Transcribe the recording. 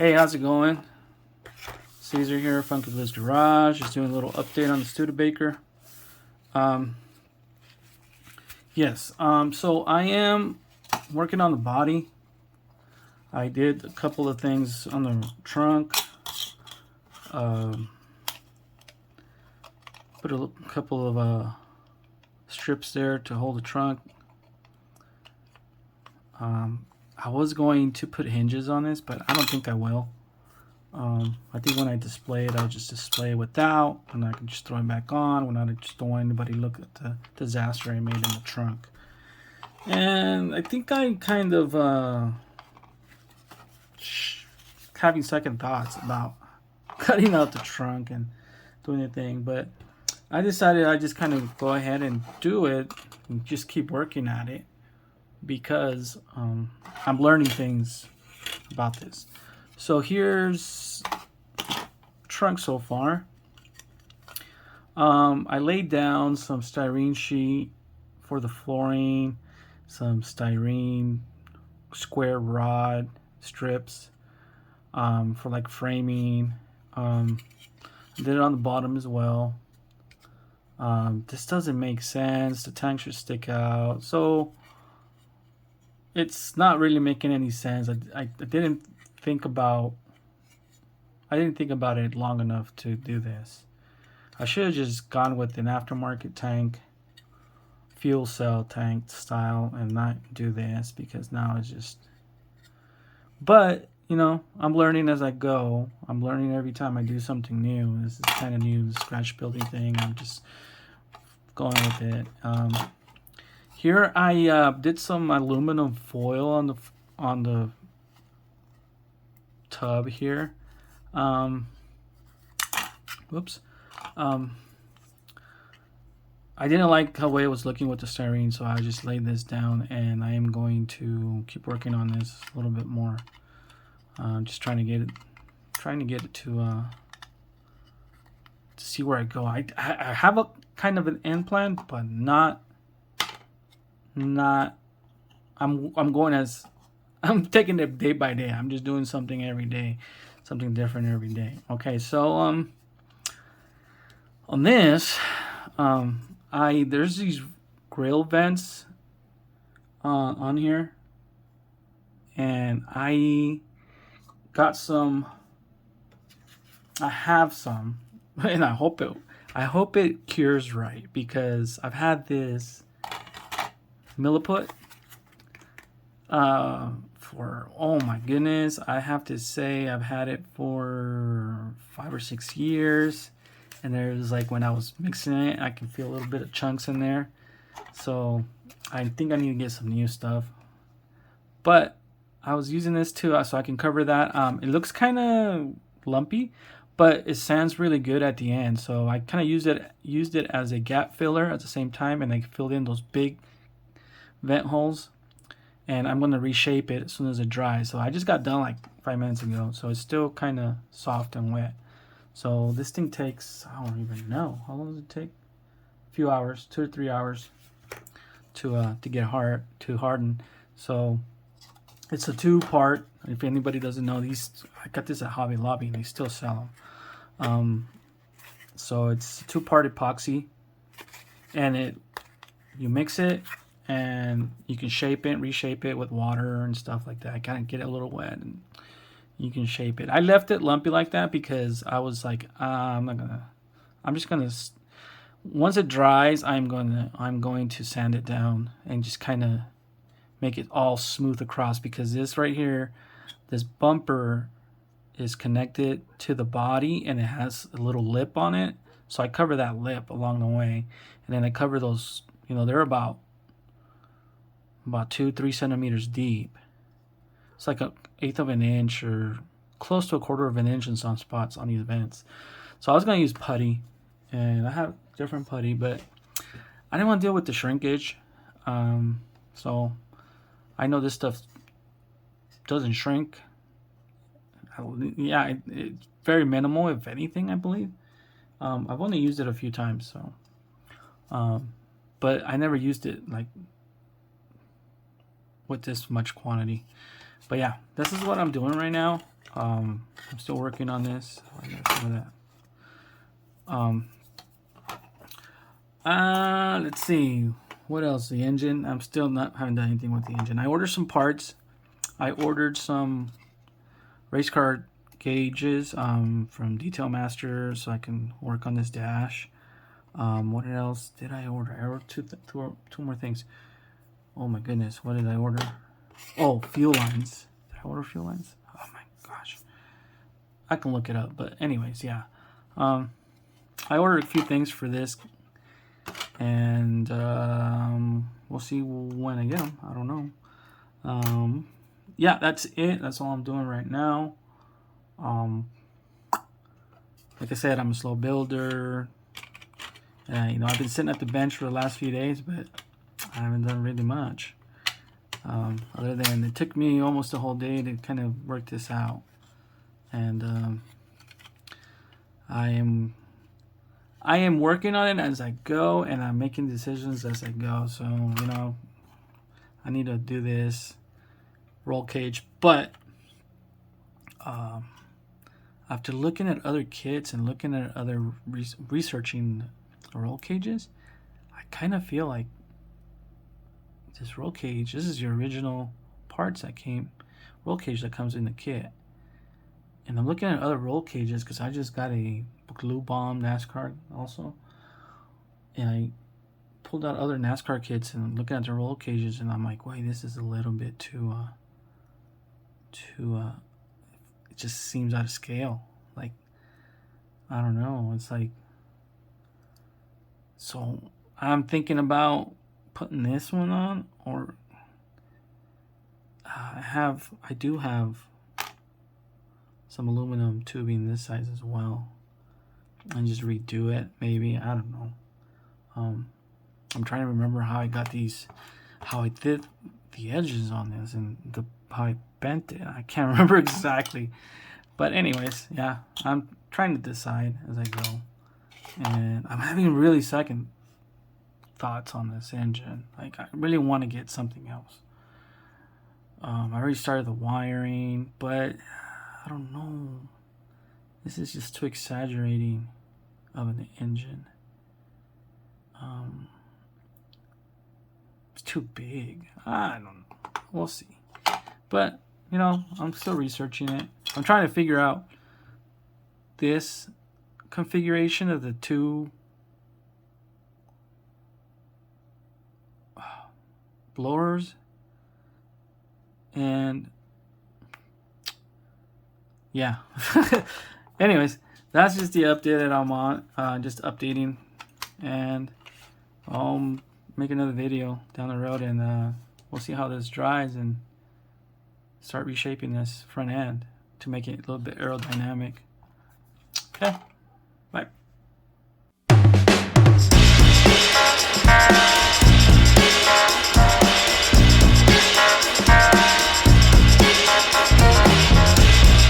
Hey, how's it going? Caesar here, Funky Blues Garage. Just doing a little update on the Studabaker. Um, so I am working on the body. I did a couple of things on the trunk. Put a couple of strips there to hold the trunk. I was going to put hinges on this, but I don't think I will. I think when I display it, I'll just display it without, and I can just throw it back on when I just don't want anybody to look at the disaster I made in the trunk. And I think I kind of having second thoughts about cutting out the trunk and doing the thing, but I decided I just kind of go ahead and do it and just keep working at it because I'm learning things about this. So here's trunk so far. I laid down some styrene sheet for the flooring, some styrene square rod strips for like framing. Did it on the bottom as well. This doesn't make sense. The tank should stick out. So it's not really making any sense. I didn't think about it long enough to do this. I should have just gone with an aftermarket tank, fuel cell tank style, and not do this because now it's just. But you know, I'm learning as I go. I'm learning every time I do something new. This is kind of new, the scratch building thing. I'm just going with it. Here I did some aluminum foil on the tub here. Whoops. I didn't like the way it was looking with the styrene, so I just laid this down, and I am going to keep working on this a little bit more. Just trying to get it to see where I go. I have a kind of an end plan, but not. I'm going as I'm taking it day by day. I'm just doing something every day, something different every day. Okay, so on this, there's these grill vents on here, and I got some. I have some, and I hope it cures right because I've had this milliput for, oh my goodness, I have to say I've had it for 5 or 6 years, and there's like when I was mixing it, I can feel a little bit of chunks in there, so I think I need to get some new stuff. But I was using this too, so I can cover that. It looks kind of lumpy, but it sands really good at the end, so I kind of used it as a gap filler at the same time, and I filled in those big vent holes, and I'm going to reshape it as soon as it dries. So I just got done like 5 minutes ago, so it's still kind of soft and wet. So this thing takes, I don't even know, how long does it take? A few hours, 2 to 3 hours to get harden. So it's a 2-part. If anybody doesn't know, these, I got this at Hobby Lobby and they still sell them. So it's a 2-part epoxy, and you mix it, and you can shape it, reshape it with water and stuff like that. I kind of get it a little wet, and you can shape it. I left it lumpy like that because I was like, I'm just gonna, once it dries, I'm going to sand it down and just kind of make it all smooth across, because this right here, this bumper is connected to the body and it has a little lip on it. So I cover that lip along the way, and then I cover those, they're about 2-3 centimeters deep. It's like 1/8 of an inch or close to 1/4 of an inch in some spots on these vents. So I was going to use putty, and I have different putty, but I didn't want to deal with the shrinkage. So I know this stuff doesn't shrink. Yeah, it's very minimal, if anything, I believe. I've only used it a few times, so but I never used it like with this much quantity. But yeah, this is what I'm doing right now. I'm still working on this. I got some of that. Let's see. What else? The engine. I'm still haven't done anything with the engine. I ordered some parts. I ordered some race car gauges from Detail Master so I can work on this dash. What else did I order? I ordered two more things. Oh my goodness, what did I order? Oh, fuel lines. Did I order fuel lines? Oh my gosh. I can look it up, but anyways, yeah. I ordered a few things for this, and we'll see when I get them. I don't know. Yeah, that's it. That's all I'm doing right now. Like I said, I'm a slow builder. You know, I've been sitting at the bench for the last few days, but I haven't done really much. Other than it took me almost a whole day to kind of work this out. And I am working on it as I go, and I'm making decisions as I go. So, you know, I need to do this roll cage, but after looking at other kits and looking at other researching roll cages, I kind of feel like this roll cage, this is the original parts that roll cage that comes in the kit. And I'm looking at other roll cages because I just got a Glue Bomb NASCAR also. And I pulled out other NASCAR kits and looking at the roll cages, and I'm like, wait, this is a little bit too it just seems out of scale. Like, I don't know. It's like, so I'm thinking about putting this one on, or I do have some aluminum tubing this size as well, and just redo it. Maybe, I don't know. I'm trying to remember how I got these, how I did the edges on this, and how I bent it. I can't remember exactly, but anyways, yeah, I'm trying to decide as I go, and I'm having really second thoughts on this engine. Like, I really want to get something else. I already started the wiring, but I don't know. This is just too exaggerating of an engine. It's too big. I don't know. We'll see. But, you know, I'm still researching it. I'm trying to figure out this configuration of the two blowers. And yeah. Anyways, that's just the update that I'm on. Just updating. And I'll make another video down the road, and we'll see how this dries and start reshaping this front end to make it a little bit aerodynamic. Okay.